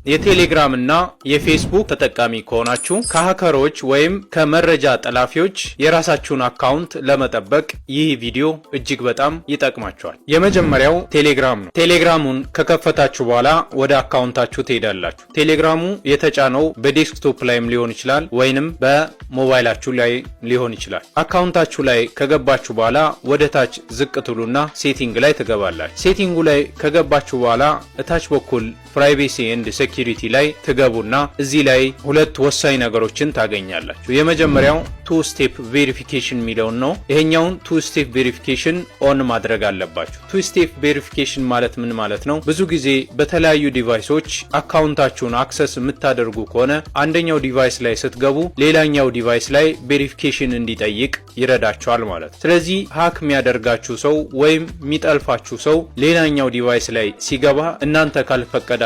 የቴሌግራም እና የፌስቡክ ተጠቃሚ ከሆናችሁ ከሃከሮች ወይም ከመረጃ ጠላፊዎች የራሳችሁን አካውንት ለመጠበቅ ይህ ቪዲዮ እጅግ በጣም ይጠቅማችኋል። የመጀመሪያው ቴሌግራም ነው። ቴሌግራሙን ከከፈታችሁ በኋላ ወደ አካውንታችሁ ትሄዳላችሁ። ቴሌግራሙ የተጫነው በዴስክቶፕ ላይም ሊሆን ይችላል ወይንም በሞባይላችሁ ላይ ሊሆን ይችላል። አካውንታችሁ ላይ ከገባችሁ በኋላ ወደ ታች ዝቅ ትሉና ሴቲንግ ላይ ትገባላችሁ። ሴቲንጉ ላይ ከገባችሁ በኋላ እታች በኩል ፕራይቬሲ ኤንድ ሴኩሪቲ ላይ ትገቡና እዚህ ላይ ሁለት ወሳኝ ነገሮችን ታገኛላችሁ። የመጀመሪያው ቱ ስቴፕ ቬሪፊኬሽን የሚለውን ነው። ይሄኛውን ቱ ስቴፕ ቬሪፊኬሽን ኦን ማድረግ አለባችሁ። ቱ ስቴፕ ቬሪፊኬሽን ማለት ምን ማለት ነው? ብዙ ጊዜ በተለያዩ ዲቫይሶች አካውንታችሁን አክሰስ የምታደርጉ ከሆነ አንደኛው ዲቫይስ ላይ ስትገቡ ሌላኛው ዲቫይስ ላይ ቬሪፊኬሽን እንዲጠይቅ ይረዳችኋል ማለት ነው። ስለዚህ ሃክ የሚያደርጋችሁ ሰው ወይም የሚጠልፋችሁ ሰው ሌላኛው ዲቫይስ ላይ ሲገባ እናንተ ካልፈቀዳችሁ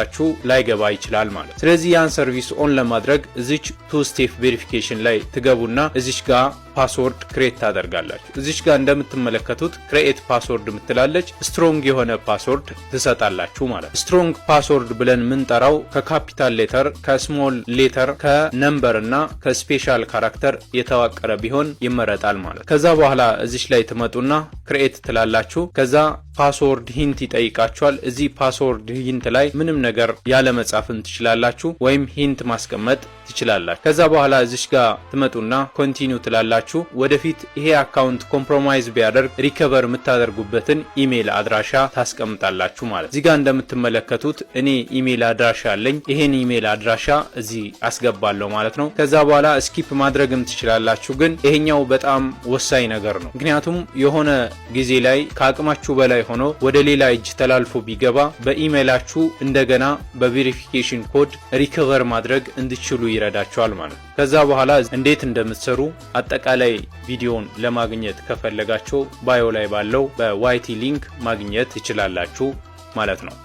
ላይገባ ይችላል ማለት። ስለዚህ ያን ሰርቪስ ኦን ለማድረግ እዚች ቱ ስቴፕ ቬሪፊኬሽን ላይ ትገቡና እዚች ጋር ፓስወርድ ክሬት ታደርጋላችሁ። እዚች ጋር እንደምትመለከቱት ክሬት ፓስወርድ ምትላለች። ስትሮንግ የሆነ ፓስወርድ ትሰጣላችሁ ማለት። ስትሮንግ ፓስወርድ ብለን ምንጠራው ከካፒታል ሌተር፣ ከስሞል ሌተር፣ ከነምበር እና ከስፔሻል ካራክተር የተዋቀረ ቢሆን ይመረጣል ማለት። ከዛ በኋላ እዚች ላይ ትመጡና ክሬት ትላላችሁ። ከዛ ፓስወርድ ሂንት ይጠይቃችኋል። እዚህ ፓስወርድ ሂንት ላይ ምንም ነገር ያለ መጻፍን ትችላላችሁ ወይም ሂንት ማስቀመጥ ትችላላችሁ። ከዛ በኋላ እዚች ጋር ትመጡና ኮንቲኒው ትላላችሁ። ወደፊት ይሄ አካውንት ኮምፕሮማይዝ ቢያደርግ ሪከቨር የምታደርጉበትን ኢሜል አድራሻ ታስቀምጣላችሁ ማለት። እዚህ ጋር እንደምትመለከቱት እኔ ኢሜል አድራሻ አለኝ። ይሄን ኢሜል አድራሻ እዚህ አስገባለሁ ማለት ነው። ከዛ በኋላ ስኪፕ ማድረግም ትችላላችሁ፣ ግን ይሄኛው በጣም ወሳኝ ነገር ነው። ምክንያቱም የሆነ ጊዜ ላይ ከአቅማችሁ በላይ ሆኖ ወደ ሌላ እጅ ተላልፎ ቢገባ በኢሜላችሁ እንደገና በቬሪፊኬሽን ኮድ ሪከቨር ማድረግ እንድትችሉ ይረዳችኋል ማለት ነው። ከዛ በኋላ እንዴት እንደምትሰሩ አጠቃላይ ቪዲዮን ለማግኘት ከፈለጋችሁ ባዮ ላይ ባለው በዋይቲ ሊንክ ማግኘት ትችላላችሁ ማለት ነው።